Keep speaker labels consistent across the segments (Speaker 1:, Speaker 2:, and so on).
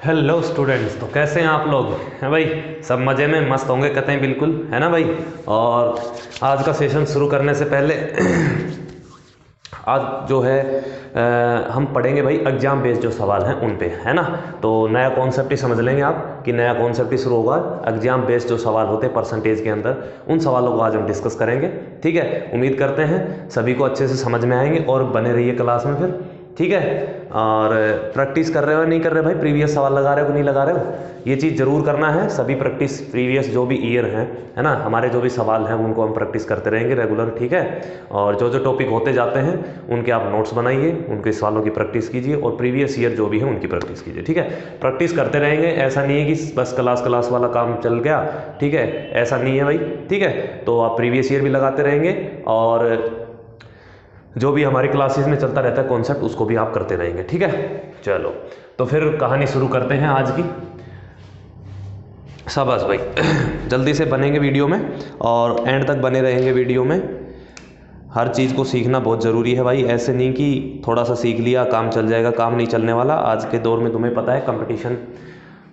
Speaker 1: Hello students, तो कैसे हैं आप लोग? हैं भाई, सब मज़े में मस्त होंगे कतई, बिल्कुल है ना भाई। और आज का सेशन शुरू करने से पहले आज जो है हम पढ़ेंगे भाई एग्जाम बेस्ड जो सवाल हैं उन पे, है ना। तो नया कॉन्सेप्ट ही समझ लेंगे आप कि नया कॉन्सेप्ट ही शुरू होगा। एग्जाम बेस्ड जो सवाल होते हैं परसेंटेज के अंदर, उन सवालों को आज हम डिस्कस करेंगे। ठीक है, उम्मीद करते हैं सभी को अच्छे से समझ में आएंगे और बने रहिए क्लास में फिर। ठीक है, और प्रैक्टिस कर रहे हो नहीं कर रहे भाई, प्रीवियस सवाल लगा रहे हो कि नहीं लगा रहे हो, ये चीज़ ज़रूर करना है। सभी प्रैक्टिस प्रीवियस जो भी ईयर हैं, है ना, हमारे जो भी सवाल हैं उनको हम प्रैक्टिस करते रहेंगे रेगुलर। ठीक है, और जो जो टॉपिक होते जाते हैं उनके आप नोट्स बनाइए, उनके सवालों की प्रैक्टिस कीजिए और प्रीवियस ईयर जो भी है उनकी प्रैक्टिस कीजिए। ठीक है, प्रैक्टिस करते रहेंगे, ऐसा नहीं है कि बस क्लास वाला काम चल गया। ठीक है, ऐसा नहीं है भाई। ठीक है, तो आप प्रीवियस ईयर भी लगाते रहेंगे और जो भी हमारी क्लासेस में चलता रहता है कॉन्सेप्ट उसको भी आप करते रहेंगे। ठीक है, चलो तो फिर कहानी शुरू करते हैं आज की। शाबाश भाई जल्दी से बनेंगे वीडियो में और एंड तक बने रहेंगे वीडियो में। हर चीज़ को सीखना बहुत ज़रूरी है भाई, ऐसे नहीं कि थोड़ा सा सीख लिया काम चल जाएगा, काम नहीं चलने वाला। आज के दौर में तुम्हें पता है कंपटीशन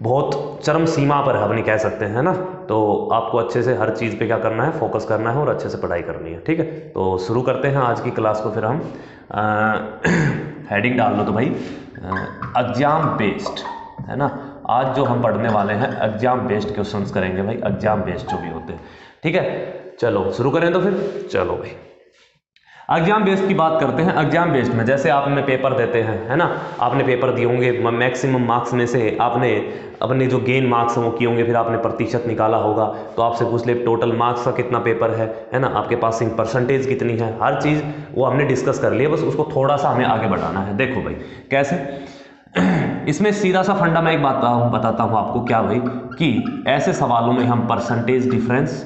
Speaker 1: बहुत चरम सीमा पर है, अपनी कह सकते हैं, है ना। तो आपको अच्छे से हर चीज़ पे क्या करना है, फोकस करना है और अच्छे से पढ़ाई करनी है। ठीक है, तो शुरू करते हैं आज की क्लास को। फिर हम हेडिंग डाल लो तो भाई एग्जाम बेस्ड, है ना। आज जो हम पढ़ने वाले हैं एग्जाम बेस्ड क्वेश्चंस करेंगे भाई, एग्जाम बेस्ड जो भी होते हैं। ठीक है, चलो शुरू करें तो फिर चलो भाई एग्जाम बेस्ड की बात करते हैं। एग्जाम बेस्ड में जैसे आपने पेपर देते हैं, है ना, आपने पेपर दिए होंगे, मैक्सिमम मार्क्स में से आपने अपने जो गेन मार्क्स हैं वो किए होंगे, फिर आपने प्रतिशत निकाला होगा। तो आपसे पूछ ले टोटल मार्क्स का कितना पेपर है ना, आपके पासिंग परसेंटेज कितनी है, हर चीज़ वो हमने डिस्कस कर लिया। बस उसको थोड़ा सा हमें आगे बढ़ाना है। देखो भाई कैसे, इसमें सीधा सा फंडा मैं एक बात बताता हूँ आपको, क्या भाई, कि ऐसे सवालों में हम परसेंटेज डिफरेंस,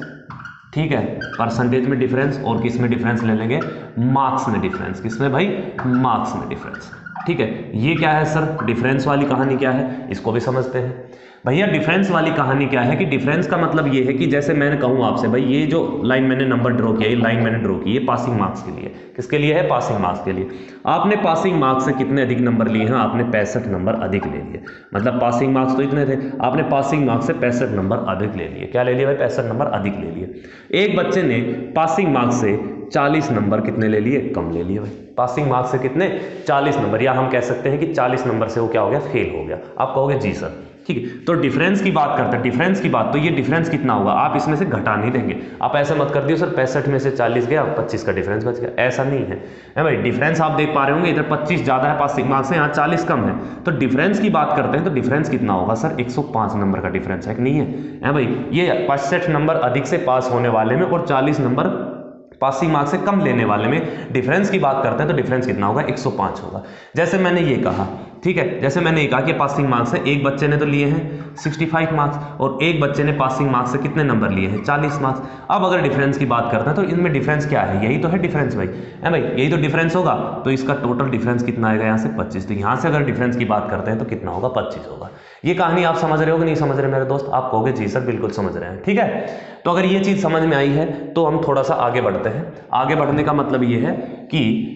Speaker 1: ठीक है, परसेंटेज में डिफरेंस और किस में डिफरेंस ले लेंगे, मार्क्स में डिफरेंस। किसमें भाई, मार्क्स में डिफरेंस। ठीक है, ये क्या है सर, डिफरेंस वाली कहानी क्या है, इसको भी समझते हैं भैया। डिफरेंस वाली कहानी क्या है कि डिफरेंस का मतलब ये है कि जैसे मैंने कहूँ आपसे भाई, ये जो लाइन मैंने नंबर ड्रॉ किया, ये लाइन मैंने ड्रॉ की, ये पासिंग मार्क्स के लिए, किसके लिए है, पासिंग मार्क्स के लिए। आपने पासिंग मार्क्स से कितने अधिक नंबर लिए हैं, आपने 65 नंबर अधिक ले लिए। मतलब पासिंग मार्क्स तो इतने थे, आपने पासिंग मार्क्स से 65 नंबर अधिक ले लिए। क्या ले लिए भाई, 65 नंबर अधिक ले लिए। एक बच्चे ने पासिंग मार्क्स से 40 नंबर कितने ले लिए, कम ले लिए भाई। पासिंग मार्क्स से कितने, 40 नंबर, या हम कह सकते हैं कि 40 नंबर से वो क्या हो गया, फेल हो गया। आप कहोगे जी सर, ठीक है। तो डिफरेंस की बात करते हैं, डिफरेंस की बात, तो ये डिफरेंस कितना होगा, आप इसमें से घटा नहीं देंगे। आप ऐसे मत कर दियो सर 65 में से 40 गया, 25 का डिफरेंस बच गया, ऐसा नहीं है, है भाई। डिफरेंस आप देख पा रहे होंगे, इधर 25 ज़्यादा है पासिंग मार्क्स से, यहाँ 40 कम है। तो डिफरेंस की बात करते हैं तो डिफरेंस कितना होगा सर, 105 नंबर का डिफरेंस है कि नहीं है भाई। ये 65 नंबर अधिक से पास होने वाले में और 40 नंबर पासिंग मार्क्स से कम लेने वाले में डिफरेंस की बात करते हैं तो डिफरेंस कितना होगा, 105 होगा। जैसे मैंने ये कहा, ठीक है, जैसे मैंने ये कहा कि पासिंग मार्क्स है, एक बच्चे ने तो लिए हैं 65 मार्क्स और एक बच्चे ने पासिंग मार्क्स से कितने नंबर लिए हैं, 40 मार्क्स। अब अगर डिफरेंस की बात करते हैं तो इनमें डिफरेंस क्या है, यही तो है डिफरेंस भाई, है भाई, यही तो डिफरेंस होगा। तो इसका टोटल डिफरेंस कितना आएगा, यहाँ से 25। तो यहाँ से अगर डिफरेंस की बात करते हैं तो कितना होगा, 25 होगा। ये कहानी आप समझ रहे हो कि नहीं समझ रहे मेरे दोस्त, आप कहोगे जी सर बिल्कुल समझ रहे हैं। ठीक है, तो अगर ये चीज़ समझ में आई है तो हम थोड़ा सा आगे बढ़ते हैं। आगे बढ़ने का मतलब ये है कि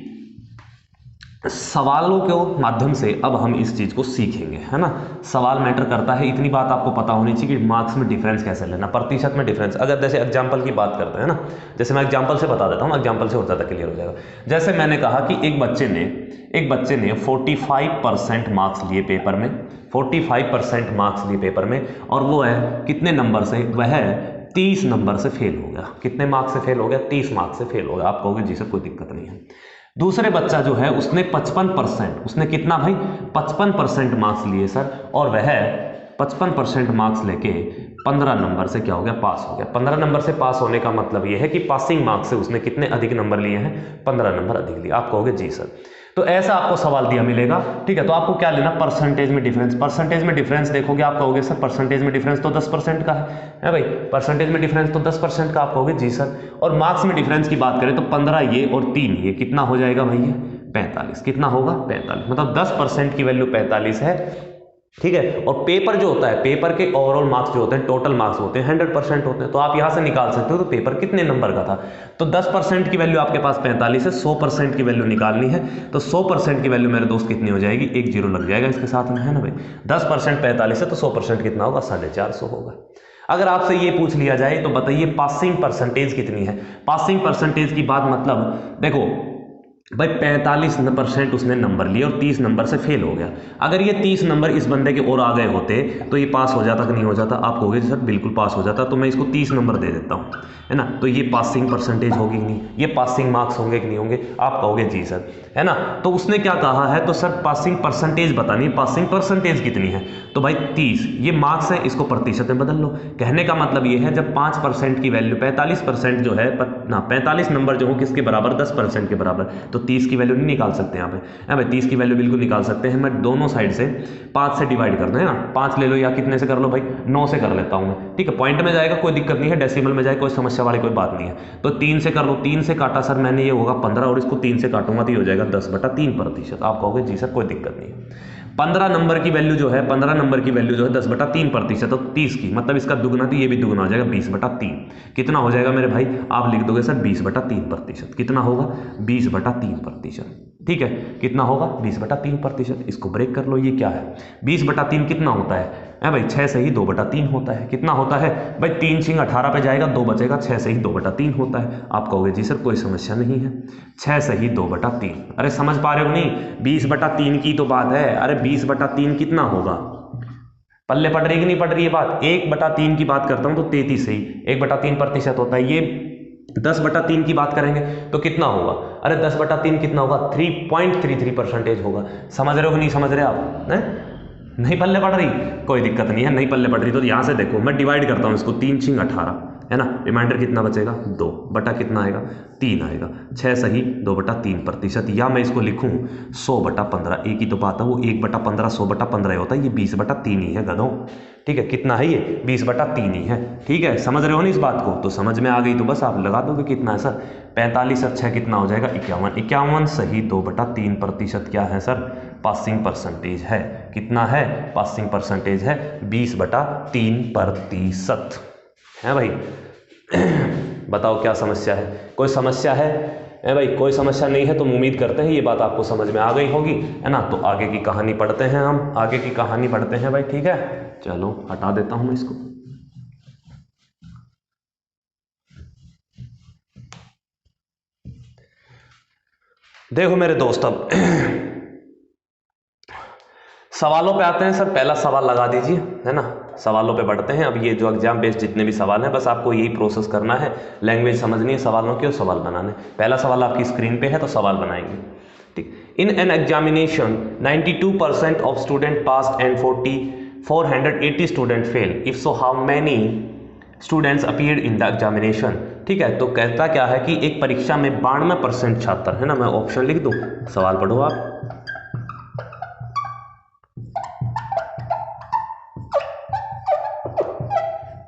Speaker 1: सवालों के माध्यम से अब हम इस चीज़ को सीखेंगे, है ना। सवाल मैटर करता है, इतनी बात आपको पता होनी चाहिए कि मार्क्स में डिफरेंस कैसे लेना, प्रतिशत में डिफरेंस। अगर जैसे एग्जांपल की बात करते हैं ना, जैसे मैं एग्जांपल से बता देता हूँ, एग्जांपल से और ज़्यादा क्लियर हो जाएगा। जैसे मैंने कहा कि एक बच्चे ने 45% मार्क्स लिए पेपर में, 45% मार्क्स लिए पेपर में, और वो है कितने नंबर से, वह 30 नंबर से फेल हो गया। कितने मार्क्स से फेल हो गया, 30 मार्क्स से फेल हो गया। आप कहोगे जी सर कोई दिक्कत नहीं है। दूसरे बच्चा जो है उसने 55%, उसने कितना भाई, 55% मार्क्स लिए सर, और वह 55% मार्क्स लेके 15 नंबर से क्या हो गया, पास हो गया। 15 नंबर से पास होने का मतलब यह है कि पासिंग मार्क्स से उसने कितने अधिक नंबर लिए हैं, 15 नंबर अधिक लिए। आप कहोगे जी सर। तो ऐसा आपको सवाल दिया मिलेगा, ठीक है। तो आपको क्या लेना, परसेंटेज में डिफरेंस। परसेंटेज में डिफरेंस देखोगे, आप कहोगे सर परसेंटेज में डिफरेंस तो 10% का है भाई, परसेंटेज में डिफरेंस तो 10% का। आप कहोगे जी सर। और मार्क्स में डिफरेंस की बात करें तो 15 ये और 3 ये, कितना हो जाएगा भैया, 45। कितना होगा, 45। मतलब 10% की वैल्यू 45 है ठीक है। और पेपर जो होता है, पेपर के ओवरऑल मार्क्स जो होते हैं, टोटल मार्क्स होते हैं 100% होते हैं। तो आप यहाँ से निकाल सकते हो तो पेपर कितने नंबर का था। तो 10% की वैल्यू आपके पास 45 है, 100% की वैल्यू निकालनी है। तो 100% की वैल्यू मेरे दोस्त कितनी हो जाएगी, एक जीरो लग जाएगा इसके साथ में, है ना भाई। 10% 45 है तो 100% कितना होगा, 450 होगा। अगर आपसे ये पूछ लिया जाए तो बताइए पासिंग परसेंटेज कितनी है। पासिंग परसेंटेज की बात मतलब देखो भाई 45% उसने नंबर लिए और 30 नंबर से फेल हो गया। अगर ये 30 नंबर इस बंदे के और आ गए होते तो ये पास हो जाता कि नहीं हो जाता। आप कहोगे सर बिल्कुल पास हो जाता, तो मैं इसको 30 नंबर दे देता हूँ, है ना। तो ये पासिंग परसेंटेज होगी कि नहीं, ये पासिंग मार्क्स होंगे कि नहीं होंगे, आप कहोगे जी सर, है ना। तो उसने क्या कहा है, तो सर पासिंग परसेंटेज बतानी है, पासिंग परसेंटेज कितनी है। तो भाई 30, ये मार्क्स है, इसको प्रतिशत में बदल लो। कहने का मतलब ये है जब 5% की वैल्यू 45% जो है ना, 45 नंबर जो हो किसके बराबर, 10% के बराबर, तो 30 की वैल्यू नहीं निकाल सकते यहाँ पे, है भाई। 30 की वैल्यू बिल्कुल निकाल सकते हैं। मैं दोनों साइड से 5 से डिवाइड करना है ना, 5 ले लो या कितने से कर लो भाई, 9 से कर लेता हूँ मैं, ठीक है। पॉइंट में जाएगा कोई दिक्कत नहीं है, डेसिमल में जाए कोई समस्या वाली कोई बात नहीं है। तो 3 से कर लो, 3 से काटा सर मैंने, ये होगा 15 और इसको 3 से काटूंगा तो ये हो जाएगा 10/3%। आप कहोगे जी सर कोई दिक्कत नहीं है। 15 नंबर की वैल्यू जो है, 15 नंबर की वैल्यू जो है 10/3%, तो 30 की मतलब इसका दुगना, तो ये भी दुगना हो जाएगा 20/3। कितना हो जाएगा मेरे भाई, आप लिख दोगे सर 20/3%। कितना होगा, 20/3%, ठीक है। कितना होगा 20/3%। इसको ब्रेक कर लो, ये क्या है 20/3 कितना होता है भाई, 6 से ही 2/3 होता है। कितना होता है भाई, 3 6 18 पे जाएगा, 2 बचेगा, 6 से ही 2/3 होता है। आप कहोगे जी सर कोई समस्या नहीं है, 6 से ही 2/3। अरे समझ पा रहे हो नहीं, 20/3 की तो बात है। अरे 20/3 कितना होगा, पल्ले पड़ रही कि नहीं पड़ रही है बात। 1/3 की बात करता हूं तो 33 से ही 1/3% होता है। ये 10/3 की बात करेंगे तो कितना होगा, अरे 10/3 कितना होगा, 3.33% होगा। समझ रहे हो कि नहीं समझ रहे आप, नहीं पल्ले पड़ रही, कोई दिक्कत नहीं है, नहीं पल्ले पड़ रही तो यहाँ से देखो मैं डिवाइड करता हूँ इसको, 3 6 18, है ना। रिमाइंडर कितना बचेगा, 2 बटा कितना आएगा, 3 आएगा। 6 सही 2/3%, या मैं इसको लिखूं 100/15, एक ही तो बात है, वो 1/15 100/15 होता है, ये 20/3 ही है गधों, ठीक है। कितना है ये, 20/3 ही है, ठीक है। समझ रहे हो ना इस बात को, तो समझ में आ गई तो बस आप लगा दोगे कितना है सर, 45 और 6 कितना हो जाएगा, 51। 51 सही 2/3% क्या है सर, पासिंग परसेंटेज है। कितना है, पासिंग परसेंटेज है 20/3%, है भाई। बताओ क्या समस्या है, कोई समस्या है भाई, कोई समस्या नहीं है तो उम्मीद करते हैं ये बात आपको समझ में आ गई होगी, है ना। तो आगे की कहानी पढ़ते हैं, हम आगे की कहानी पढ़ते हैं भाई, ठीक है। चलो हटा देता हूं मैं इसको। देखो मेरे दोस्त, अब सवालों पे आते हैं। सर पहला सवाल लगा दीजिए, है ना। सवालों पे बढ़ते हैं। अब ये जो एग्जाम बेस्ड जितने भी सवाल हैं, बस आपको यही प्रोसेस करना है, लैंग्वेज समझनी है सवालों की और सवाल बनाने। पहला सवाल आपकी स्क्रीन पे है तो सवाल बनाएंगे, ठीक। In an examination 92% of student pass and 480 student fail, if so how many students appeared in the examination. ठीक है, तो कहता क्या है कि एक परीक्षा में 92% छात्र, है ना, मैं ऑप्शन लिख दूं, सवाल पढ़ो आप।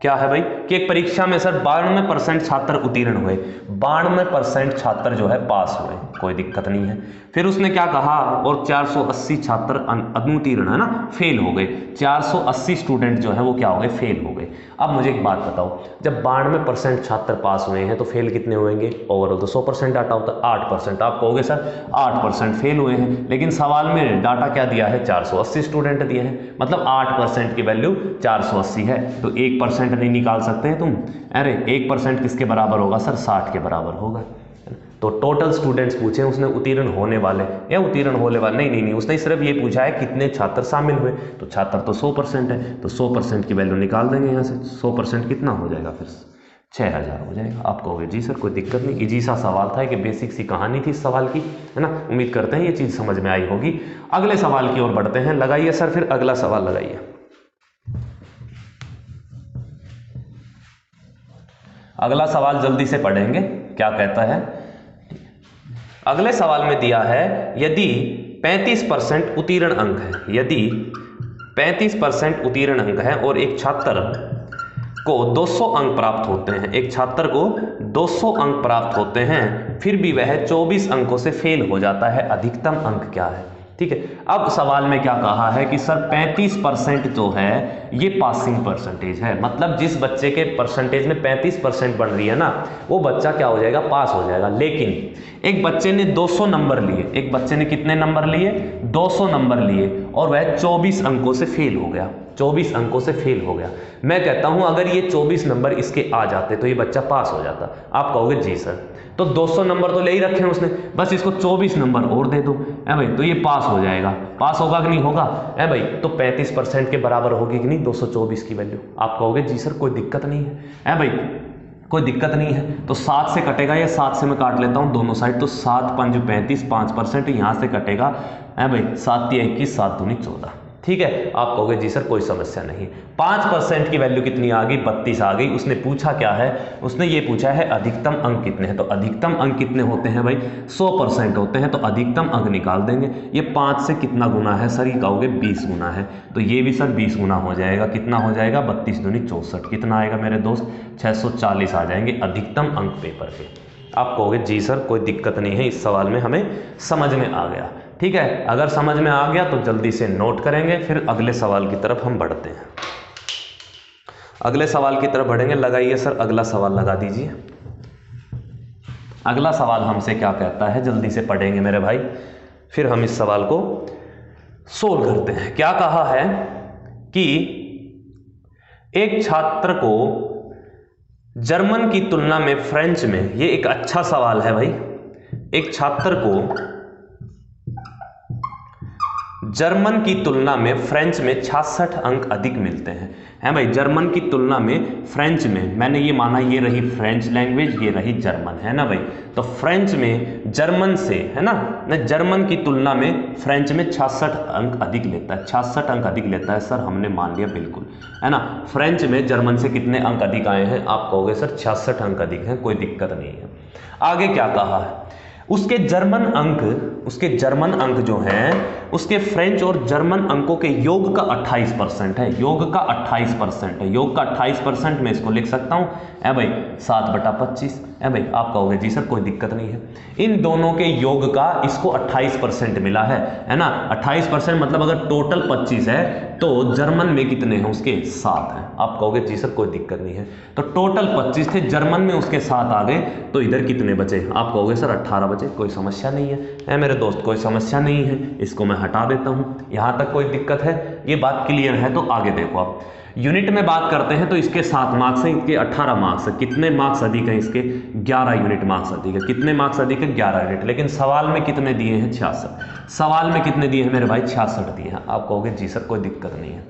Speaker 1: क्या है भाई कि एक परीक्षा में सर 92% छात्र उत्तीर्ण हुए, 92% छात्र जो है पास हुए, कोई दिक्कत नहीं है। फिर उसने क्या कहा, और 480 छात्र अनुत्तीर्ण, है ना, फेल हो गए। 480 स्टूडेंट जो है वो क्या हो गए, फेल हो गए। अब मुझे एक बात बताओ, जब 92% छात्र पास हुए हैं तो फेल कितने होंगे, ओवरऑल तो 100% डाटा होता है, 8%। आप कहोगे सर 8% फेल हुए हैं, लेकिन सवाल में डाटा क्या दिया है, 480 स्टूडेंट दिए हैं, मतलब 8% की वैल्यू 480 है, तो 1% नहीं निकाल सकते हैं तुम। अरे 1% किसके बराबर होगा सर, 60 के बराबर होगा। तो टोटल स्टूडेंट्स पूछे उसने उत्तीर्ण होने वाले या उत्तीर्ण होने वाले, नहीं, उसने सिर्फ ये पूछा है कितने छात्र शामिल हुए, तो छात्र तो 100% है, तो 100% की वैल्यू निकाल देंगे यहाँ से। 100% कितना हो जाएगा, फिर 6000 हो जाएगा। आप कहोगे जी सर कोई दिक्कत नहीं, इजी सा सवाल था, कि बेसिक सी कहानी थी इस सवाल की, है ना। उम्मीद करते हैं ये चीज़ समझ में आई होगी। अगले सवाल की ओर बढ़ते हैं, लगाइए सर फिर अगला सवाल लगाइए। अगला सवाल जल्दी से पढ़ेंगे, क्या कहता है। अगले सवाल में दिया है, यदि 35% उत्तीर्ण अंक है, यदि 35% उत्तीर्ण अंक है और एक छात्र को 200 अंक प्राप्त होते हैं, एक छात्र को 200 अंक प्राप्त होते हैं, फिर भी वह 24 अंकों से फेल हो जाता है, अधिकतम अंक क्या है। ठीक ठीक है। अब सवाल में क्या कहा है कि सर 35% जो है ये पासिंग परसेंटेज है, मतलब जिस बच्चे के परसेंटेज में 35% बन रही है ना, वो बच्चा क्या हो जाएगा, पास हो जाएगा। लेकिन एक बच्चे ने 200 नंबर लिए, एक बच्चे ने कितने नंबर लिए, 200 नंबर लिए, और वह 24 अंकों से फेल हो गया, 24 अंकों से फेल हो गया। मैं कहता हूं अगर ये 24 नंबर इसके आ जाते तो ये बच्चा पास हो जाता। आप कहोगे जी सर, तो 200 नंबर तो ले ही रखे हैं उसने, बस इसको 24 नंबर और दे दो, है भाई, तो ये पास हो जाएगा। पास होगा कि नहीं होगा, है भाई, तो 35% के बराबर होगी कि नहीं 224 की वैल्यू। आप कहोगे जी सर कोई दिक्कत नहीं है भाई, कोई दिक्कत नहीं है। तो 7 से कटेगा, या 7 से मैं काट लेता हूं दोनों साइड, तो 7 5 35, 5% यहां से कटेगा, है भाई, 7 3 21, 7 दूनी 14। ठीक है। आप कहोगे जी सर कोई समस्या नहीं। 5% की वैल्यू कितनी आ गई, 32 आ गई। उसने पूछा क्या है, उसने ये पूछा है अधिकतम अंक कितने हैं, तो अधिकतम अंक कितने होते हैं भाई, 100% होते हैं, तो अधिकतम अंक निकाल देंगे। ये 5 से कितना गुना है सर, ये कहोगे 20 गुना है, तो ये भी सर 20 गुना हो जाएगा। कितना हो जाएगा, 32 दूनी 64, कितना आएगा मेरे दोस्त, 640 आ जाएंगे अधिकतम अंक पेपर के। आप कहोगे जी सर कोई दिक्कत नहीं है, इस सवाल में हमें समझ में आ गया। ठीक है, अगर समझ में आ गया तो जल्दी से नोट करेंगे, फिर अगले सवाल की तरफ हम बढ़ते हैं। अगले सवाल की तरफ बढ़ेंगे। लगाइए सर अगला सवाल, लगा दीजिए। अगला सवाल हमसे क्या कहता है, जल्दी से पढ़ेंगे मेरे भाई, फिर हम इस सवाल को सोल्व करते हैं। क्या कहा है कि एक छात्र को जर्मन की तुलना में फ्रेंच में, ये एक अच्छा सवाल है भाई, एक छात्र को जर्मन की तुलना में फ्रेंच में 66 अंक अधिक मिलते हैं भाई। जर्मन की तुलना में फ्रेंच में, मैंने ये माना ये रही फ्रेंच लैंग्वेज, ये रही जर्मन, है ना भाई। तो फ्रेंच में जर्मन से, है ना, जर्मन की तुलना में फ्रेंच में 66 अंक अधिक लेता है, 66 अंक अधिक लेता है सर, हमने मान लिया बिल्कुल, है ना। फ्रेंच में जर्मन से कितने अंक अधिक आए हैं, आप कहोगे सर 66 अंक अधिक हैं, कोई दिक्कत नहीं है। आगे क्या कहा है, उसके जर्मन अंक जो हैं, उसके फ्रेंच और जर्मन अंकों के योग का 28% है, योग का 28% है, योग का 28% में इसको लिख सकता हूं, है भाई 7/25, है भाई। आप कहोगे जी सर कोई दिक्कत नहीं है, इन दोनों के योग का इसको 28% मिला है ना। 28% मतलब अगर टोटल 25 है तो जर्मन में कितने हैं, उसके 7 हैं। आप कहोगे जी सर कोई दिक्कत नहीं है, तो टोटल 25 थे, जर्मन में उसके 7 आ गए, तो इधर कितने बचे, आप कहोगे सर 18 बचे, कोई समस्या नहीं है मेरे दोस्त, कोई समस्या नहीं है, इसको मैं हटा देता हूं। यहां तक कोई दिक्कत है, ये बात क्लियर है। तो आगे देखो आप, यूनिट में बात करते हैं तो इसके 7 मार्क्स हैं, इसके 18 मार्क्स है। कितने मार्क्स अधिक हैं इसके, 11 यूनिट मार्क्स अधिक है। कितने मार्क्स अधिक है, 11 यूनिट। लेकिन सवाल में कितने दिए हैं, 66। सवाल में कितने दिए हैं मेरे भाई, 66 दिए हैं। आप कहोगे जी सर कोई दिक्कत नहीं है,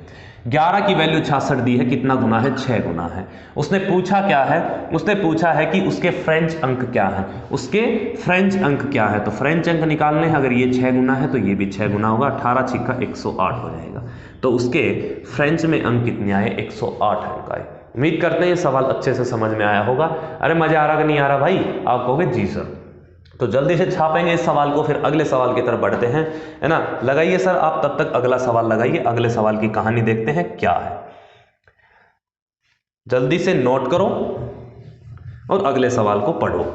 Speaker 1: 11 की वैल्यू 66 दी है, कितना गुना है, 6 गुना है। उसने पूछा क्या है, उसने पूछा है कि उसके फ्रेंच अंक क्या है, उसके फ्रेंच अंक क्या है, तो फ्रेंच अंक निकालने हैं। अगर ये 6 गुना है तो ये भी 6 गुना होगा, 18 छिक्का 108 हो जाएगा। तो उसके फ्रेंच में अंक कितने आए, 108 अंक आए। उम्मीद करते हैं ये सवाल अच्छे से समझ में आया होगा। अरे मजा आ रहा कि नहीं आ रहा भाई, आप कहोगे जी सर। तो जल्दी से छापेंगे इस सवाल को, फिर अगले सवाल की तरफ बढ़ते हैं, है ना। लगाइए सर आप तब तक अगला सवाल लगाइए, अगले सवाल की कहानी देखते हैं क्या है। जल्दी से नोट करो और अगले सवाल को पढ़ो।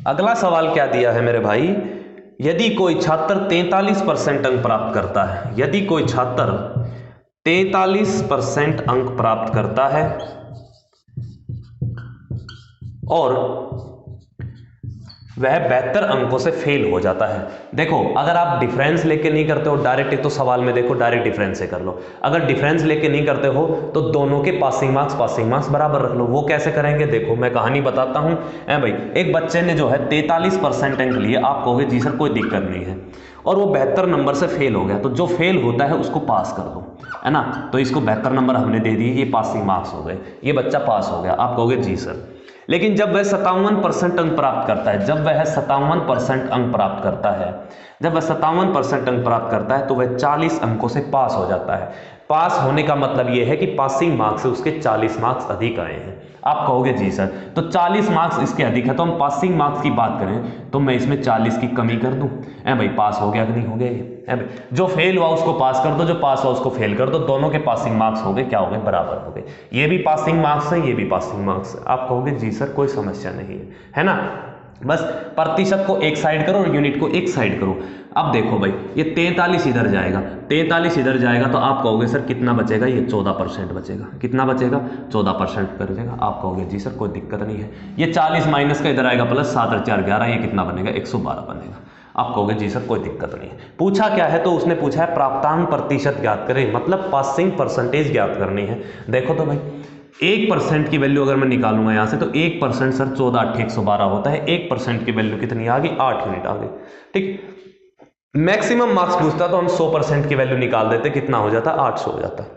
Speaker 1: अगला सवाल क्या दिया है मेरे भाई, यदि कोई छात्र 43% अंक प्राप्त करता है, यदि कोई छात्र 43% अंक प्राप्त करता है और वह बेहतर अंकों से फेल हो जाता है। देखो अगर आप डिफरेंस लेके नहीं करते हो डायरेक्ट, एक तो सवाल में देखो डायरेक्ट डिफरेंस से कर लो। अगर डिफरेंस लेके नहीं करते हो तो दोनों के पासिंग मार्क्स बराबर रख लो। वो कैसे करेंगे, देखो मैं कहानी बताता हूं। भाई एक बच्चे ने जो है 43% अंक लिए, आप कहोगे जी सर कोई दिक्कत नहीं है, और वो बेहतर नंबर से फेल हो गया, तो जो फेल होता है उसको पास कर दो, है ना। तो इसको बेहतर नंबर हमने दे दिए, ये पासिंग मार्क्स हो गए, ये बच्चा पास हो गया। आप कहोगे जी सर। लेकिन जब वह 57% अंक प्राप्त करता है, जब वह 57% अंक प्राप्त करता है, जब वह 57% अंक प्राप्त करता है तो वह 40 अंकों से पास हो जाता है। पास होने का मतलब यह है कि पासिंग मार्क्स से उसके 40 मार्क्स अधिक आए हैं। आप कहोगे जी सर, तो 40 मार्क्स इसके अधिक है, तो हम पासिंग मार्क्स की बात करें तो मैं इसमें 40 की कमी कर दूं, भाई पास हो गया कि नहीं हो गया ये, भाई जो फेल हुआ उसको पास कर दो, जो पास हुआ उसको फेल कर दो, दोनों के पासिंग मार्क्स हो गए, क्या हो गए, बराबर हो गए। ये भी पासिंग मार्क्स है, ये भी पासिंग मार्क्स है। आप कहोगे जी सर कोई समस्या नहीं है ना। बस प्रतिशत को एक साइड करो और यूनिट को एक साइड करो। अब देखो भाई ये 43 इधर जाएगा, 43 इधर जाएगा तो आप कहोगे सर कितना बचेगा, ये 14% बचेगा। कितना बचेगा? 14% बचेगा। आप कहोगे जी सर कोई दिक्कत नहीं है। ये 40 माइनस का इधर आएगा प्लस 7 और 4 11, ये कितना बनेगा? 112 बनेगा। आप कहोगे जी सर कोई दिक्कत नहीं है। पूछा क्या है? तो उसने पूछा है प्राप्तांक प्रतिशत ज्ञात करें, मतलब पासिंग परसेंटेज ज्ञात करनी है। देखो तो भाई 1% की वैल्यू अगर मैं निकालूंगा यहाँ से तो 1% सर 14 8 112 होता है। 1% की वैल्यू कितनी आ गई? 8 यूनिट आ गई। ठीक, मैक्सिमम मार्क्स पूछता तो हम 100% की वैल्यू निकाल देते, कितना हो जाता? 800 हो जाता।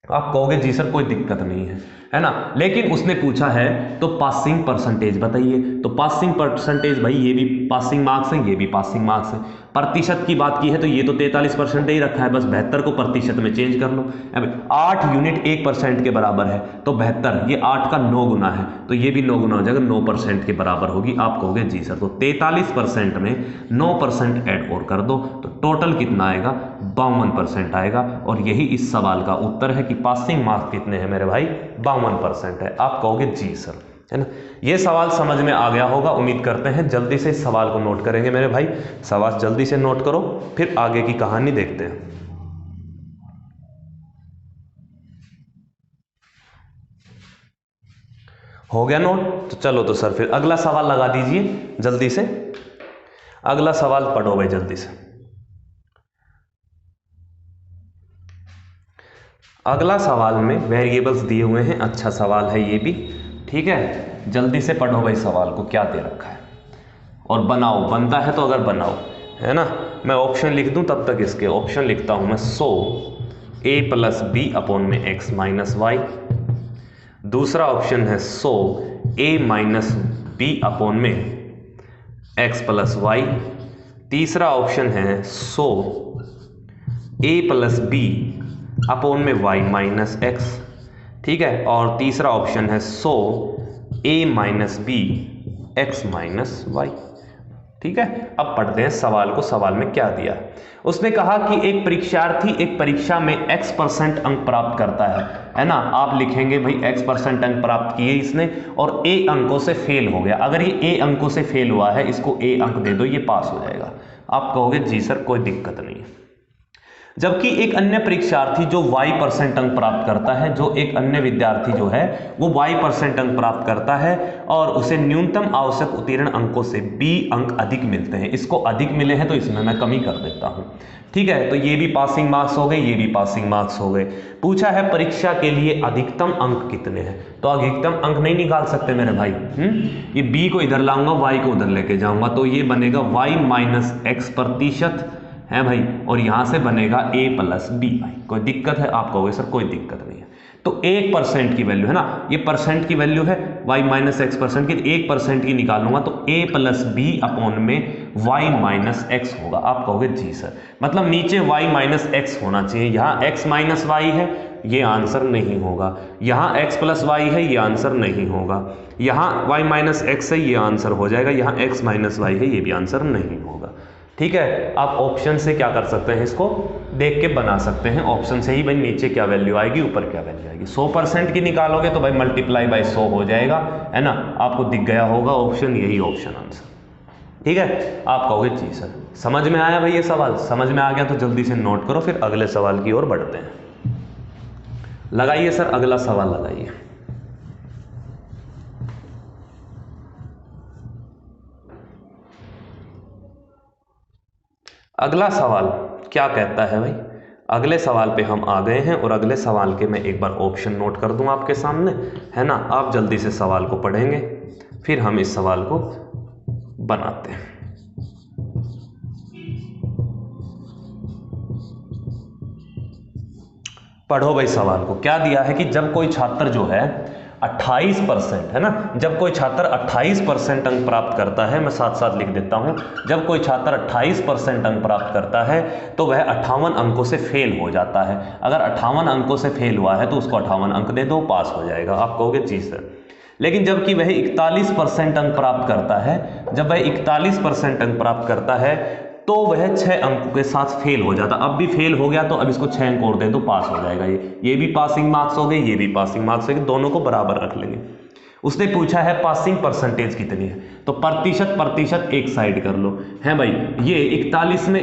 Speaker 1: आप कहोगे जी सर कोई दिक्कत नहीं है ना, लेकिन उसने पूछा है तो पासिंग परसेंटेज बताइए। तो पासिंग परसेंटेज भाई ये भी पासिंग मार्क्स है, ये भी पासिंग मार्क्स है। प्रतिशत की बात की है तो ये तो 43% ही रखा है, बस 72 को प्रतिशत में चेंज कर लो। अब 8 यूनिट 1% के बराबर है तो 72, ये 8 का 9 गुना है तो ये भी 9 गुना हो जाएगा, 9% के बराबर होगी। आप कहोगे जी सर, तो 43% में 9% ऐड और कर दो तो टोटल कितना आएगा? 52% आएगा। और यही इस सवाल का उत्तर है कि पासिंग मार्क्स कितने हैं मेरे भाई? 52% है। आप कहोगे जी सर, है ना। ये सवाल समझ में आ गया होगा, उम्मीद करते हैं। जल्दी से इस सवाल को नोट करेंगे मेरे भाई, सवाल जल्दी से नोट करो, फिर आगे की कहानी देखते हैं। हो गया नोट? तो चलो तो सर फिर अगला सवाल लगा दीजिए जल्दी से। अगला सवाल पढ़ो भाई जल्दी से। अगला सवाल में वेरिएबल्स दिए हुए हैं, अच्छा सवाल है ये भी, ठीक है। जल्दी से पढ़ो भाई सवाल को, क्या दे रखा है, और बनाओ, बनता है तो अगर बनाओ, है ना। मैं ऑप्शन लिख दूं तब तक इसके ऑप्शन लिखता हूं मैं। So a plus B upon में x माइनस वाई। दूसरा ऑप्शन है so a minus B upon में x प्लस वाई। तीसरा ऑप्शन है so a plus B upon में y माइनस एक्स, ठीक है। और तीसरा ऑप्शन है so a minus B X minus Y, ठीक है। अब पढ़ते हैं सवाल को। सवाल में क्या दिया है? उसने कहा कि एक परीक्षार्थी एक परीक्षा में x% अंक प्राप्त करता है ना। आप लिखेंगे भाई x% अंक प्राप्त किए इसने और a अंकों से फेल हो गया। अगर ये a अंकों से फेल हुआ है, इसको a अंक दे दो, ये पास हो जाएगा। आप कहोगे जी सर कोई दिक्कत नहीं है। जबकि एक अन्य परीक्षार्थी जो y% अंक प्राप्त करता है, जो एक अन्य विद्यार्थी जो है वो y% अंक प्राप्त करता है और उसे न्यूनतम आवश्यक उत्तीर्ण अंकों से b अंक अधिक मिलते हैं। इसको अधिक मिले हैं तो इसमें मैं कमी कर देता हूं, ठीक है। तो ये भी पासिंग मार्क्स हो गए, ये भी पासिंग मार्क्स हो गए। पूछा है परीक्षा के लिए अधिकतम अंक कितने हैं, तो अधिकतम अंक नहीं निकाल सकते मेरे भाई। ये b को इधर लाऊंगा, y को उधर लेके जाऊंगा, तो ये बनेगा y माइनस एक्स प्रतिशत है भाई, और यहां से बनेगा a प्लस बी। भाई कोई दिक्कत है? आप कहोगे सर कोई दिक्कत नहीं है। तो 1% की वैल्यू है ना, ये परसेंट की वैल्यू है y माइनस एक्स परसेंट की, 1% की निकालूंगा तो a प्लस बी अपॉन में y माइनस एक्स होगा। आप कहोगे जी सर, मतलब नीचे y माइनस एक्स होना चाहिए, यहाँ x माइनस वाई है, ये आंसर नहीं होगा। यहाँ x प्लस वाई है, ये आंसर नहीं होगा। यहाँ y माइनस एक्स है, ये आंसर हो जाएगा। यहाँ x माइनस वाई है, ये भी आंसर नहीं होगा, ठीक है। आप ऑप्शन से क्या कर सकते हैं, इसको देख के बना सकते हैं। ऑप्शन से ही भाई नीचे क्या वैल्यू आएगी, ऊपर क्या वैल्यू आएगी। 100% की निकालोगे तो भाई मल्टीप्लाई बाय 100 हो जाएगा, है ना। आपको दिख गया होगा ऑप्शन, यही ऑप्शन आंसर, ठीक है। आप कहोगे जी सर समझ में आया भाई, ये सवाल समझ में आ गया तो जल्दी से नोट करो, फिर अगले सवाल की ओर बढ़ते हैं। लगाइए सर अगला सवाल लगाइए। अगला सवाल क्या कहता है भाई? अगले सवाल पे हम आ गए हैं और अगले सवाल के मैं एक बार ऑप्शन नोट कर दूं आपके सामने, है ना। आप जल्दी से सवाल को पढ़ेंगे, फिर हम इस सवाल को बनाते हैं। पढ़ो भाई सवाल को। क्या दिया है कि जब कोई छात्र जो है 28%, है ना, जब कोई छात्र 28% अंक प्राप्त करता है, मैं साथ साथ लिख देता हूं, जब कोई छात्र 28% अंक प्राप्त करता है तो वह 58 अंकों से फेल हो जाता है। अगर 58 अंकों से फेल हुआ है तो उसको 58 अंक दे दो, पास हो जाएगा। आप कहोगे जी सर। लेकिन जबकि वह 41% अंक प्राप्त करता है, जब वह 41% अंक प्राप्त करता है तो वह 6 अंकों के साथ फेल हो जाता। अब भी फेल हो गया तो अब इसको 6 अंक और दे दो, पास हो जाएगा। ये भी पासिंग मार्क्स हो गए, ये भी पासिंग मार्क्स हो गए, दोनों को बराबर रख लेंगे। उसने पूछा है पासिंग परसेंटेज कितनी है, तो प्रतिशत एक साइड कर लो है भाई। ये 41 में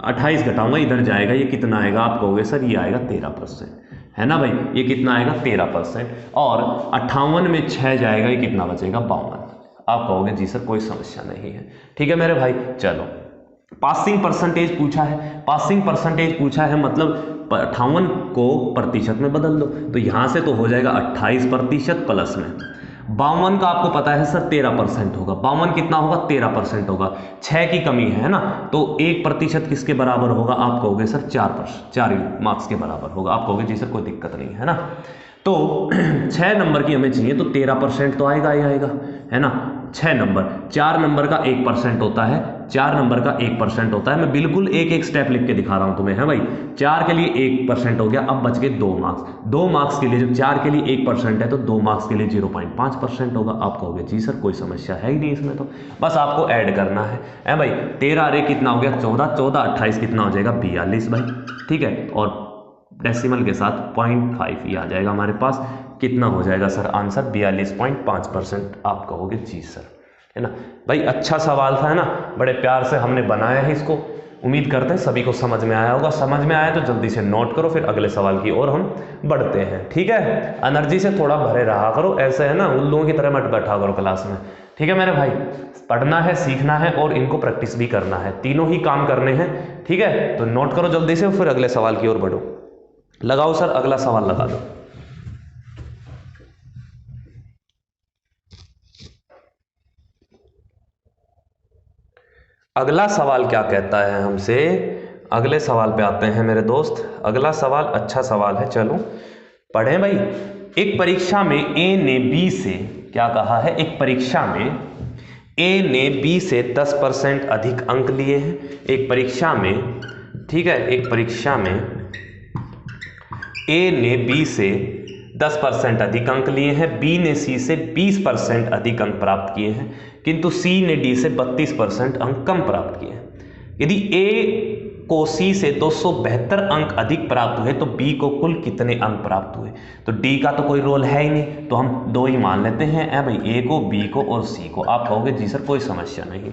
Speaker 1: 28 घटाऊंगा, इधर जाएगा, ये कितना आएगा, आप कहोगे सर ये आएगा 13%, है ना भाई, ये कितना आएगा 13%। और 58 में 6 जाएगा, ये कितना बचेगा 52। आप कहोगे जी सर कोई समस्या नहीं है, ठीक है मेरे भाई। चलो पासिंग परसेंटेज पूछा है, पासिंग परसेंटेज पूछा है मतलब 58 को प्रतिशत में बदल दो, तो यहाँ से तो हो जाएगा 28% प्लस में 52 का आपको पता है सर 13% होगा, 52 कितना होगा 13% होगा, 6 की कमी है ना, तो 1% किसके बराबर होगा, आप कहोगे सर 4 मार्क्स के बराबर होगा। आप कहोगे जी सर कोई दिक्कत नहीं है ना, तो 6 नंबर की हमें चाहिए तो 13% तो आएगा ही आएगा, है ना। 6 नंबर, 4 नंबर का 1% होता है, 4 नंबर का 1% होता है। मैं बिल्कुल एक स्टेप लिख के दिखा रहा हूं तुम्हें, है भाई। 4 के लिए 1% हो गया, अब बच गए 2 मार्क्स। 2 मार्क्स के लिए, जब 4 के लिए 1% है तो 2 मार्क्स के लिए 0.5% होगा। आप कहोगे जी सर कोई समस्या है ही नहीं इसमें, तो बस आपको ऐड करना है भाई। 13 अरे कितना हो गया 14, 28 कितना हो जाएगा 42 भाई, ठीक है। और डेसिमल के साथ 0.5 ये आ जाएगा हमारे पास, कितना हो जाएगा सर आंसर 42.5%। आप कहोगे जी सर, है ना भाई। अच्छा सवाल था, है ना, बड़े प्यार से हमने बनाया है इसको। उम्मीद करते हैं सभी को समझ में आया होगा। समझ में आया तो जल्दी से नोट करो, फिर अगले सवाल की ओर हम बढ़ते हैं, ठीक है। एनर्जी से थोड़ा भरे रहा करो, ऐसे है ना उल्लुओं की तरह मत बैठा करो क्लास में, ठीक है मेरे भाई। पढ़ना है, सीखना है और इनको प्रैक्टिस भी करना है, तीनों ही काम करने हैं, ठीक है। तो नोट करो जल्दी से, फिर अगले सवाल की ओर बढ़ो। लगाओ सर, अगला सवाल लगा दो। अगला सवाल क्या कहता है हमसे, अगले सवाल पे आते हैं मेरे दोस्त। अगला सवाल अच्छा सवाल है, चलो पढ़ें भाई। एक परीक्षा में ए ने बी से क्या कहा है, एक परीक्षा में ए ने बी से 10% अधिक अंक लिए हैं। एक परीक्षा में, ठीक है, एक परीक्षा में ए ने बी से 10% अधिक अंक लिए हैं, बी ने सी से 20% अधिक अंक प्राप्त किए हैं, किंतु सी ने डी से 32% अंक कम प्राप्त किए हैं। यदि ए को सी से 272 अंक अधिक प्राप्त हुए तो बी को कुल कितने अंक प्राप्त हुए। तो डी का तो कोई रोल है ही नहीं, तो हम 2 ही मान लेते हैं भाई, ए को, बी को और सी को। आप कहोगे जी सर कोई समस्या नहीं।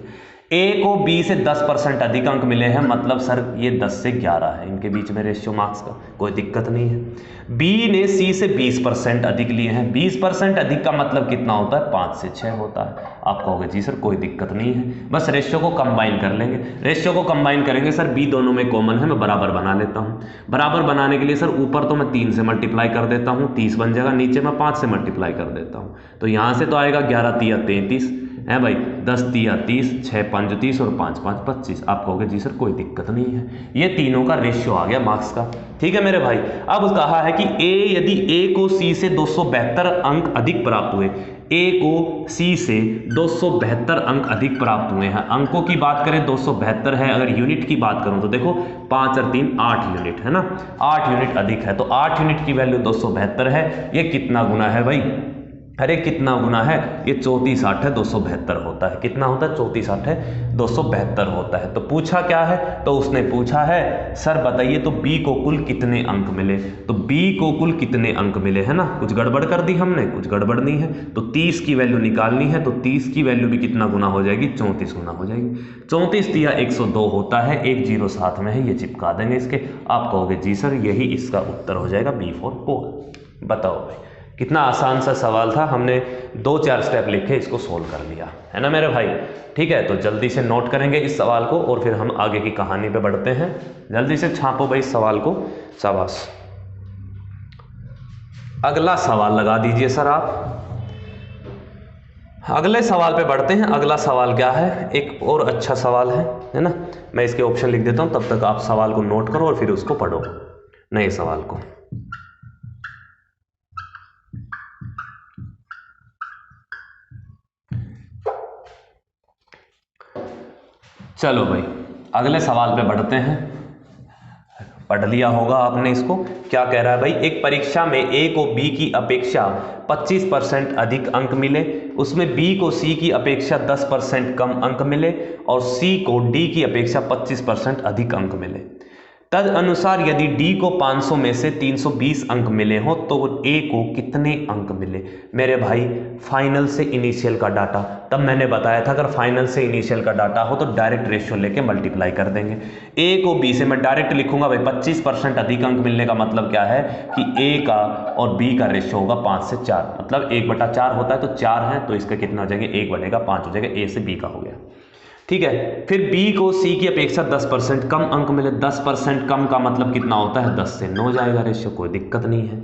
Speaker 1: ए को बी से 10% अधिक अंक मिले हैं, मतलब सर ये 10 से 11 है, इनके बीच में रेशियो मार्क्स का कोई दिक्कत नहीं है। बी ने सी से 20% अधिक लिए हैं, 20% अधिक का मतलब कितना होता है 5 से 6 होता है। आप कहोगे जी सर कोई दिक्कत नहीं है, बस रेशियो को कंबाइन कर लेंगे। रेशियो को कंबाइन करेंगे सर, बी दोनों में कॉमन है, मैं बराबर बना लेता हूँ। बराबर बनाने के लिए सर ऊपर तो मैं 3 से मल्टीप्लाई कर देता हूँ, 30 बन जाएगा, नीचे मैं 5 से मल्टीप्लाई कर देता हूँ, तो यहाँ से तो आएगा 11 तिया 33 है भाई, 10 तिया 30, 6 5 30 और 5 5 25। आप कहोगे जी सर कोई दिक्कत नहीं है, ये तीनों का रेशियो आ गया मार्क्स का, ठीक है मेरे भाई। अब कहा है कि यदि ए को सी से 272 अंक अधिक प्राप्त हुए, ए को सी से 272 अंक अधिक प्राप्त हुए हैं। अंकों की बात करें 272 है, अगर यूनिट की बात करूं तो देखो 5 और 3 8 यूनिट है ना, 8 यूनिट अधिक है, तो 8 यूनिट की वैल्यू 272 है। ये कितना गुना है भाई, अरे कितना गुना है, ये 34 8 है 272 होता है। कितना होता है 34 8 है 272 होता है। तो पूछा क्या है, तो उसने पूछा है सर बताइए तो बी को कुल कितने अंक मिले। तो बी को कुल कितने अंक मिले, है ना, कुछ गड़बड़ कर दी हमने, कुछ गड़बड़ नहीं है। तो 30 की वैल्यू निकालनी है, तो 30 की वैल्यू भी कितना गुना हो जाएगी, 34 गुना हो जाएगी। 34 तिया 102 होता है, एक 0 साथ में है, ये चिपका देंगे इसके। आप कहोगे जी सर यही इसका उत्तर हो जाएगा, बी फॉर पोल। बताओ भाई कितना आसान सा सवाल था, हमने 2-4 स्टेप लिखे इसको सोल्व कर लिया, है ना मेरे भाई। ठीक है, तो जल्दी से नोट करेंगे इस सवाल को और फिर हम आगे की कहानी पे बढ़ते हैं। जल्दी से छापो भाई इस सवाल को, शाबाश। अगला सवाल लगा दीजिए सर आप। अगले सवाल पे बढ़ते हैं। अगला सवाल क्या है, एक और अच्छा सवाल है ना। मैं इसके ऑप्शन लिख देता हूं, तब तक आप सवाल को नोट करो और फिर उसको पढ़ो, नए सवाल को। चलो भाई अगले सवाल पे बढ़ते हैं। पढ़ लिया होगा आपने इसको। क्या कह रहा है भाई, एक परीक्षा में ए को बी की अपेक्षा 25% अधिक अंक मिले, उसमें बी को सी की अपेक्षा 10% कम अंक मिले और सी को डी की अपेक्षा 25% अधिक अंक मिले। तद अनुसार यदि डी को 500 में से 320 अंक मिले हो तो ए को कितने अंक मिले। मेरे भाई फाइनल से इनिशियल का डाटा, तब मैंने बताया था अगर फाइनल से इनिशियल का डाटा हो तो डायरेक्ट रेशियो लेके मल्टीप्लाई कर देंगे। ए को बी से मैं डायरेक्ट लिखूंगा भाई 25% अधिक अंक मिलने का मतलब क्या है कि ए का और बी का रेशियो होगा 5 से 4, मतलब 1/4 होता है तो 4 है तो इसका कितना हो जाएगा 1/5 हो जाएगा, ए से बी का हो गया। ठीक है, फिर B को C की अपेक्षा 10% कम अंक मिले। 10% कम का मतलब कितना होता है 10 से 9 जाएगा रेशियो, कोई दिक्कत नहीं है।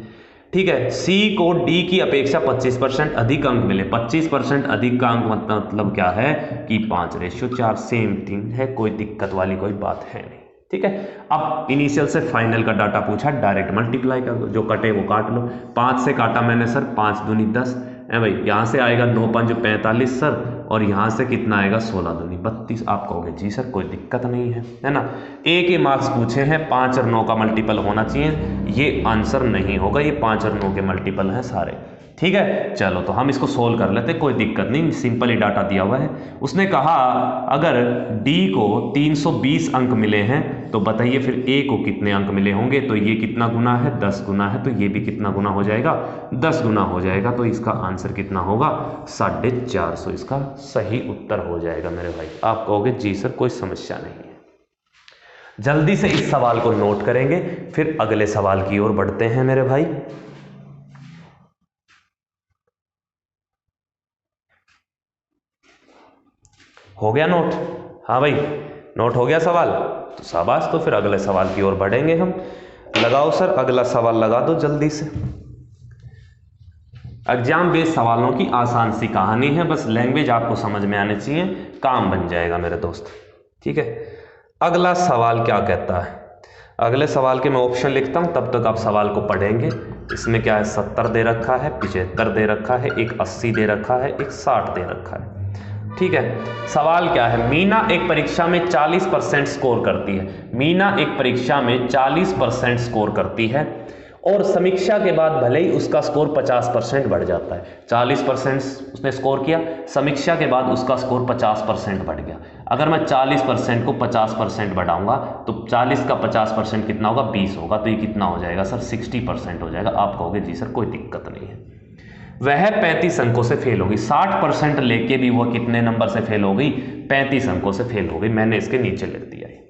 Speaker 1: ठीक है, C को D की अपेक्षा 25% अधिक अंक मिले। 25% अधिक का अंक मतलब क्या है कि 5:4, सेम थिंग है, कोई दिक्कत वाली कोई बात है नहीं। ठीक है, अब इनिशियल से फाइनल का डाटा पूछा, डायरेक्ट मल्टीप्लाई कर दो, जो कटे वो काट लो। 5 से काटा मैंने सर, 5 दूनी 10 है भाई, यहाँ से आएगा 9 5 45 सर, और यहाँ से कितना आएगा 16 दूनी 32। आप कहोगे जी सर कोई दिक्कत नहीं है ना। ए के मार्क्स पूछे हैं, 5 और 9 का मल्टीपल होना चाहिए, ये आंसर नहीं होगा, ये 5 और 9 के मल्टीपल हैं सारे। ठीक है, चलो तो हम इसको सोल्व कर लेते, कोई दिक्कत नहीं, सिंपल ही डाटा दिया हुआ है। उसने कहा अगर डी को 320 अंक मिले हैं तो बताइए फिर ए को कितने अंक मिले होंगे। तो ये कितना गुना है 10 गुना है, तो ये भी कितना गुना हो जाएगा 10 गुना हो जाएगा, तो इसका आंसर कितना होगा 450। इसका सही उत्तर हो जाएगा मेरे भाई। आप कहोगे जी सर कोई समस्या नहीं है। जल्दी से इस सवाल को नोट करेंगे, फिर अगले सवाल की ओर बढ़ते हैं मेरे भाई। हो गया नोट? हाँ भाई, नोट हो गया सवाल, तो शाबाश, तो फिर अगले सवाल की ओर बढ़ेंगे हम। लगाओ सर, अगला सवाल लगा दो जल्दी से। एग्जाम बेस्ड सवालों की आसान सी कहानी है, बस लैंग्वेज आपको समझ में आनी चाहिए, काम बन जाएगा मेरे दोस्त। ठीक है, अगला सवाल क्या कहता है? अगले सवाल के मैं ऑप्शन लिखता हूं, तब तक आप सवाल को पढ़ेंगे। इसमें क्या है 70 दे रखा है, 75 दे रखा है, एक 80 दे रखा है, एक 60 दे रखा है। ठीक है, सवाल क्या है? मीना एक परीक्षा में 40% स्कोर करती है। मीना एक परीक्षा में 40% स्कोर करती है और समीक्षा के बाद भले ही उसका स्कोर 50% बढ़ जाता है। 40% उसने स्कोर किया, समीक्षा के बाद उसका स्कोर 50% बढ़ गया। अगर मैं 40% को 50% बढ़ाऊंगा तो 40 का 50% कितना होगा 20 होगा, तो ये कितना हो जाएगा सर 60% हो जाएगा। आप कहोगे जी सर कोई दिक्कत नहीं है। वह 35 अंकों से फेल होगी। 60% लेके भी वो कितने नंबर से फेल हो गई? 35 अंकों से फेल हो गई। मैंने इसके नीचे लिख दिया है।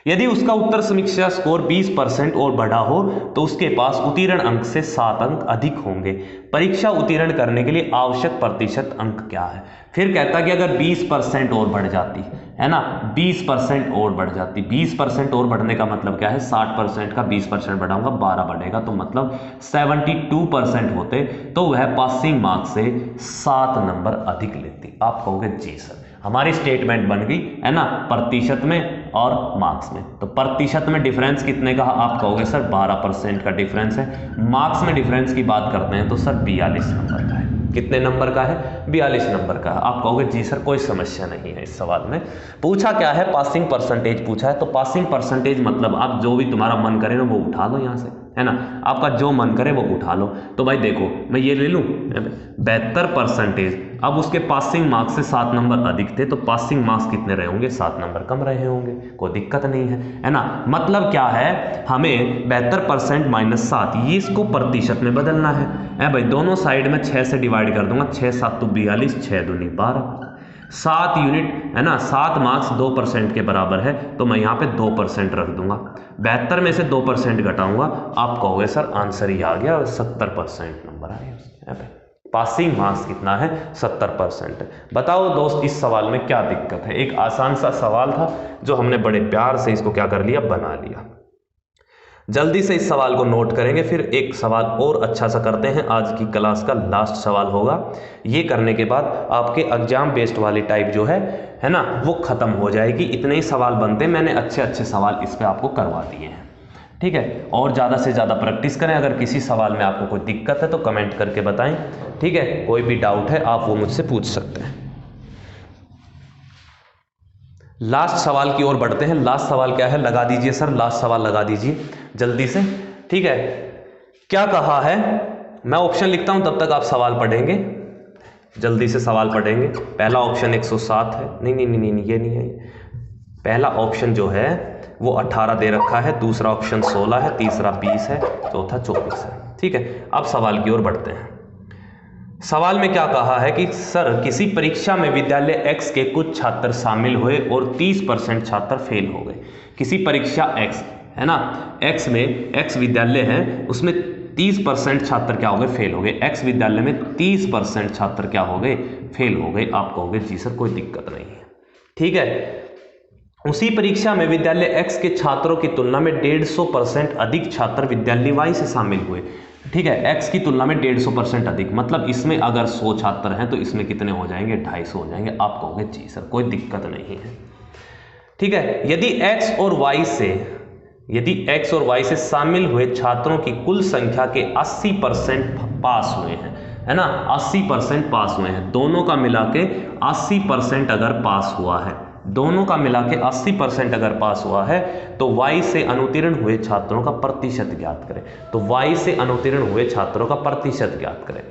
Speaker 1: यदि उसका उत्तर समीक्षा स्कोर 20% और बढ़ा हो तो उसके पास उत्तीर्ण अंक से 7 अंक अधिक होंगे। परीक्षा उत्तीर्ण करने के लिए आवश्यक प्रतिशत अंक क्या है? फिर कहता कि अगर 20% और बढ़ जाती है ना, 20% और बढ़ जाती, 20% और बढ़ने का मतलब क्या है 60% का 20% बढ़ाऊंगा 12 बढ़ेगा, तो मतलब 72% होते तो वह पासिंग मार्क्स से 7 नंबर अधिक लेती। आप कहोगे जी सर हमारी स्टेटमेंट बन गई है ना प्रतिशत में और मार्क्स में। तो प्रतिशत में डिफरेंस कितने का? आप कहोगे सर 12% का डिफरेंस है। मार्क्स में डिफरेंस की बात करते हैं तो सर 42 नंबर का है। कितने नंबर का है? 42 नंबर का है। आप कहोगे जी सर कोई समस्या नहीं है। इस सवाल में पूछा क्या है? पासिंग परसेंटेज पूछा है। तो पासिंग परसेंटेज मतलब आप जो भी तुम्हारा मन करे ना वो उठा लो यहाँ से, है ना, आपका जो मन करे वो उठा लो। तो भाई देखो मैं ये ले लूँ 72%, अब उसके पासिंग मार्क्स से 7 नंबर अधिक थे तो पासिंग मार्क्स कितने रहे होंगे? 7 नंबर कम रहे होंगे। कोई दिक्कत नहीं है ना। मतलब क्या है, हमें 72% माइनस 7 ये इसको प्रतिशत में बदलना है भाई। दोनों साइड में 6 से डिवाइड कर दूंगा, 6 7 तो 42, 6 दूनी 12, 7 यूनिट है ना। 7 मार्क्स 2% के बराबर है तो मैं यहाँ पे 2% रख दूंगा। 72 में से 2% घटाऊंगा, आप कहोगे सर आंसर ही आ गया, 70% नंबर आए। पासिंग मार्क्स कितना है? 70%। बताओ दोस्त इस सवाल में क्या दिक्कत है? एक आसान सा सवाल था जो हमने बड़े प्यार से इसको क्या कर लिया, बना लिया। जल्दी से इस सवाल को नोट करेंगे, फिर एक सवाल और अच्छा सा करते हैं। आज की क्लास का लास्ट सवाल होगा। ये करने के बाद आपके एग्जाम बेस्ड वाली टाइप जो है ना वो खत्म हो जाएगी। इतने ही सवाल बनते हैं, मैंने अच्छे अच्छे सवाल इस पे आपको करवा दिए हैं। ठीक है, और ज़्यादा से ज़्यादा प्रैक्टिस करें। अगर किसी सवाल में आपको कोई दिक्कत है तो कमेंट करके बताएं। ठीक है, कोई भी डाउट है आप वो मुझसे पूछ सकते हैं। लास्ट सवाल की ओर बढ़ते हैं। लास्ट सवाल क्या है? लगा दीजिए सर, लास्ट सवाल लगा दीजिए जल्दी से। ठीक है, क्या कहा है? मैं ऑप्शन लिखता हूं तब तक आप सवाल पढ़ेंगे, जल्दी से सवाल पढ़ेंगे। पहला ऑप्शन 107 है। नहीं, ये नहीं है। पहला ऑप्शन जो है वो 18 दे रखा है, दूसरा ऑप्शन 16 है, तीसरा 20 है, चौथा 24 है। ठीक है, अब सवाल की ओर बढ़ते हैं। सवाल में क्या कहा है कि सर किसी परीक्षा में विद्यालय X के कुछ छात्र शामिल हुए और 30% छात्र फेल हो गए। किसी परीक्षा X है ना, X में X विद्यालय है, उसमें 30% छात्र क्या हो गए, फेल हो गए। X विद्यालय में 30% छात्र क्या हो गए, फेल हो गए। आप कहोगे जी सर कोई दिक्कत नहीं है। ठीक है, उसी परीक्षा में विद्यालय X के छात्रों की तुलना में 150% अधिक छात्र विद्यालय Y से शामिल हुए। ठीक है, X की तुलना में 150% अधिक, मतलब इसमें अगर 100 छात्र हैं तो इसमें कितने हो जाएंगे, 250 हो जाएंगे। आप कहोगे जी सर कोई दिक्कत नहीं है। ठीक है, यदि X और Y से शामिल हुए छात्रों की कुल संख्या के 80% पास हुए हैं, है ना, 80% पास हुए हैं, दोनों का मिला के 80% अगर पास हुआ है, दोनों का मिला के 80% अगर पास हुआ है तो Y से अनुत्तीर्ण हुए छात्रों का प्रतिशत ज्ञात करें। तो Y से अनुत्तीर्ण हुए छात्रों का प्रतिशत ज्ञात करें।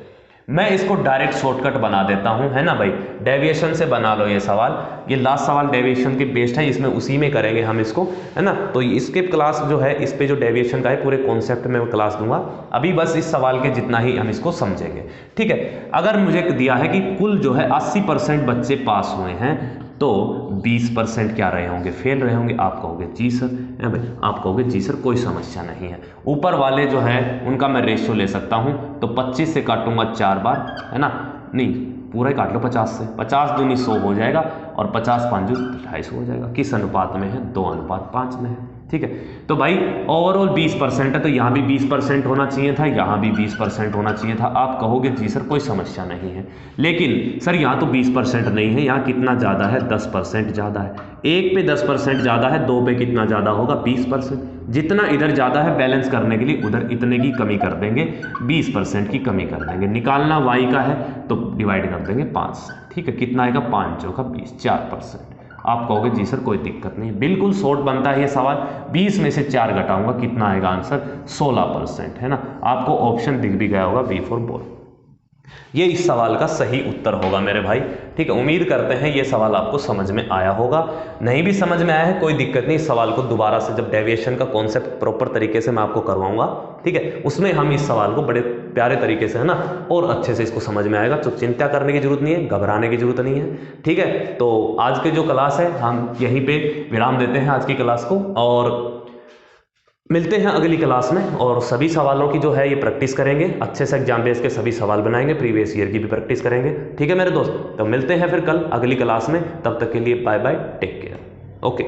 Speaker 1: मैं इसको डायरेक्ट शॉर्टकट बना देता हूं, है ना भाई, डेविएशन से बना लो ये सवाल। ये लास्ट सवाल डेविएशन के बेस्ड है, इसमें उसी में करेंगे हम इसको, है ना। तो इसके क्लास जो है, इस पे जो डेविएशन का है पूरे कॉन्सेप्ट में मैं क्लास दूंगा। अभी बस इस सवाल के जितना ही हम इसको समझेंगे। ठीक है, अगर मुझे दिया है कि कुल जो है 80% बच्चे पास हुए हैं तो 20% क्या रहे होंगे, फेल रहे होंगे। आप कहोगे जी सर, है भाई, आप कहोगे जी सर कोई समस्या नहीं है। ऊपर वाले जो है उनका मैं रेशियो ले सकता हूं, तो 25 से काटूंगा 4 बार, है ना, नहीं पूरा ही काट लो 50 से, 50 दूनी 100 हो जाएगा और 50 5 250 हो जाएगा। किस अनुपात में है, 2:5 में है। ठीक है, तो भाई ओवरऑल 20% है, तो यहाँ भी 20% होना चाहिए था, यहाँ भी 20% होना चाहिए था। आप कहोगे जी सर कोई समस्या नहीं है, लेकिन सर यहाँ तो 20% नहीं है, यहाँ कितना ज़्यादा है, 10% ज़्यादा है। एक पे 10% ज़्यादा है, दो पे कितना ज़्यादा होगा, 20%। जितना इधर ज़्यादा है बैलेंस करने के लिए उधर इतने की कमी कर देंगे, 20% की कमी कर देंगे। निकालना y का है तो डिवाइड कर देंगे 5 से। ठीक है, कितना आएगा, 5 चौका 20, 4%। आप कहोगे जी सर कोई दिक्कत नहीं, बिल्कुल शॉर्ट बनता है ये सवाल। 20 में से 4 घटाऊंगा, कितना आएगा आंसर, 16%, है ना। आपको ऑप्शन दिख भी गया होगा, बी फॉर बॉल। ये इस सवाल का सही उत्तर होगा मेरे भाई। ठीक है, उम्मीद करते हैं ये सवाल आपको समझ में आया होगा। नहीं भी समझ में आया है कोई दिक्कत नहीं, इस सवाल को दोबारा से जब डेविएशन का कॉन्सेप्ट प्रॉपर तरीके से मैं आपको करवाऊंगा, ठीक है, उसमें हम इस सवाल को बड़े प्यारे तरीके से, है ना, और अच्छे से इसको समझ में आएगा। तो चिंता करने की जरूरत नहीं है, घबराने की जरूरत नहीं है। ठीक है, तो आज की जो क्लास है हम यहीं पे विराम देते हैं आज की क्लास को, और मिलते हैं अगली क्लास में। और सभी सवालों की जो है ये प्रैक्टिस करेंगे, अच्छे से एग्जाम बेस के सभी सवाल बनाएंगे, प्रीवियस ईयर की भी प्रैक्टिस करेंगे। ठीक है मेरे दोस्त, तो मिलते हैं फिर कल अगली क्लास में। तब तक के लिए bye bye, take care, okay.